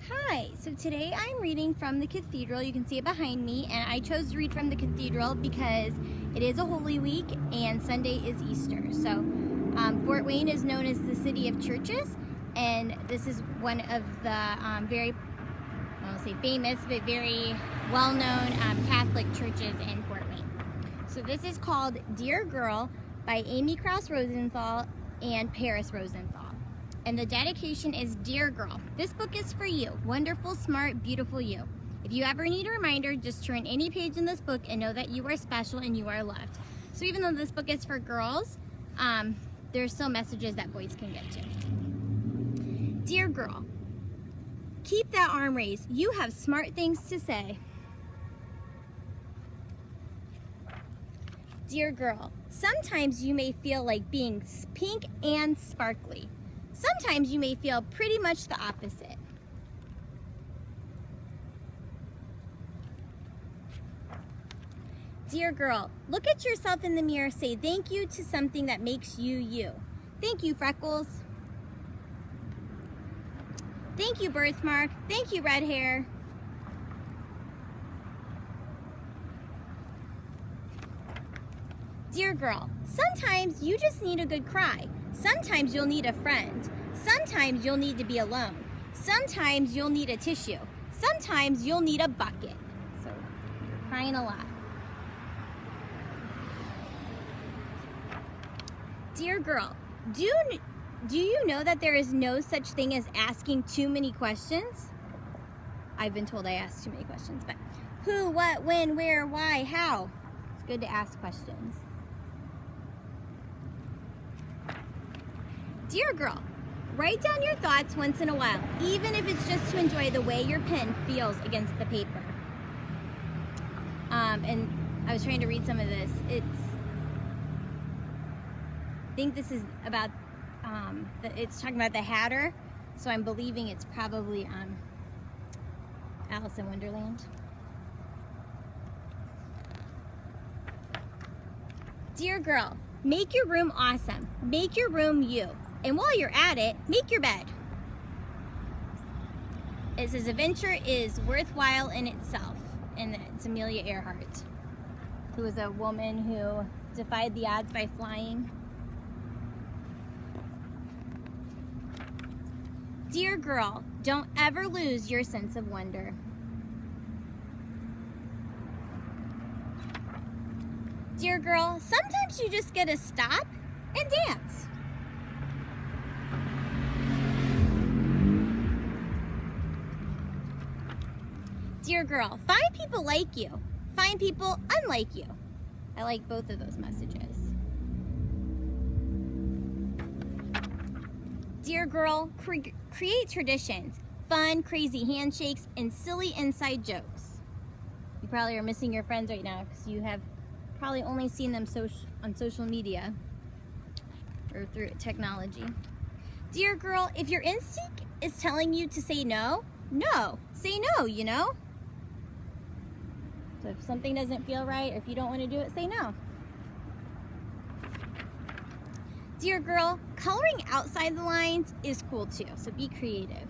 Hi, so today I'm reading from the cathedral. You can see it behind me, and I chose to read from the cathedral because it is a Holy Week and Sunday is Easter. So Fort Wayne is known as the city of churches, and this is one of the very, I won't say famous, but very well-known Catholic churches in Fort Wayne. So this is called Dear Girl by Amy Krause Rosenthal and Paris Rosenthal. And the dedication is, Dear Girl, this book is for you, wonderful, smart, beautiful you. If you ever need a reminder, just turn any page in this book and know that you are special and you are loved. So even though this book is for girls, there's still messages that boys can get to. Dear girl, keep that arm raised. You have smart things to say. Dear girl, sometimes you may feel like being pink and sparkly. Sometimes you may feel pretty much the opposite. Dear girl, look at yourself in the mirror, say thank you to something that makes you you. Thank you, freckles. Thank you, birthmark. Thank you, red hair. Dear girl, sometimes you just need a good cry. Sometimes you'll need a friend. Sometimes you'll need to be alone. Sometimes you'll need a tissue. Sometimes you'll need a bucket. So you're crying a lot. Dear girl, do you know that there is no such thing as asking too many questions? I've been told I ask too many questions, but who, what, when, where, why, how? It's good to ask questions. Dear girl, write down your thoughts once in a while, even if it's just to enjoy the way your pen feels against the paper. And I was trying to read some of this. I think this is about, it's talking about the Hatter, so I'm believing it's probably Alice in Wonderland. Dear girl, make your room awesome. Make your room you. And while you're at it, make your bed. It says adventure is worthwhile in itself. And it's Amelia Earhart, who was a woman who defied the odds by flying. Dear girl, don't ever lose your sense of wonder. Dear girl, sometimes you just gotta stop and dance. Dear girl, find people like you. Find people unlike you. I like both of those messages. Dear girl, create traditions, fun, crazy handshakes, and silly inside jokes. You probably are missing your friends right now because you have probably only seen them on social media or through technology. Dear girl, if your instinct is telling you to say no, no. Say no, you know? So if something doesn't feel right, or if you don't want to do it, say no. Dear girl, coloring outside the lines is cool too, so be creative.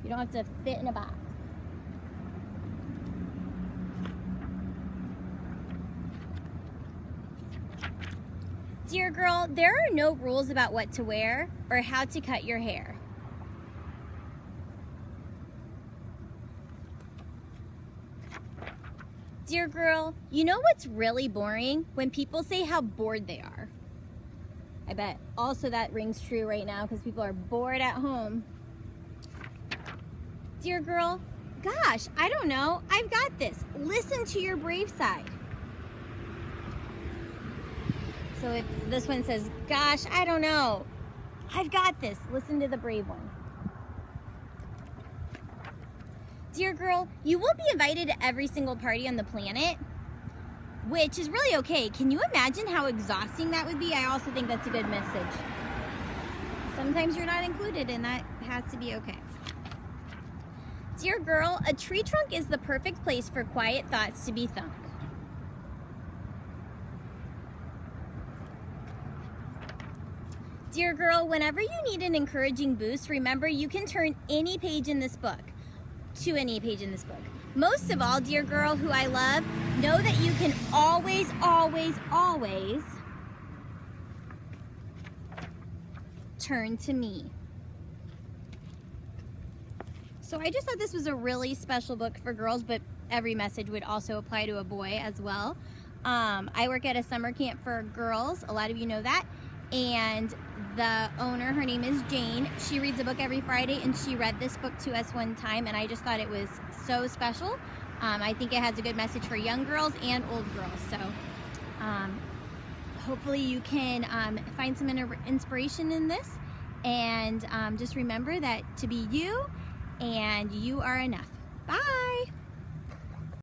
You don't have to fit in a box. Dear girl, there are no rules about what to wear or how to cut your hair. Dear girl, you know what's really boring? When people say how bored they are. I bet also that rings true right now because people are bored at home. Dear girl, gosh, I don't know. I've got this. Listen to your brave side. So if this one says, gosh, I don't know. I've got this. Listen to the brave one. Dear girl, you won't be invited to every single party on the planet, which is really okay. Can you imagine how exhausting that would be? I also think that's a good message. Sometimes you're not included, and that has to be okay. Dear girl, a tree trunk is the perfect place for quiet thoughts to be thunk. Dear girl, whenever you need an encouraging boost, remember you can turn any page in this book. to any page in this book. Most of all, dear girl who I love, know that you can always, always, always turn to me. So I just thought this was a really special book for girls, but every message would also apply to a boy as well. I work at a summer camp for girls. A lot of you know that. And the owner, her name is Jane. She reads a book every Friday, and she read this book to us one time, and I just thought it was so special. I think it has a good message for young girls and old girls. So hopefully you can find some inspiration in this, and just remember that to be you, and you are enough. Bye.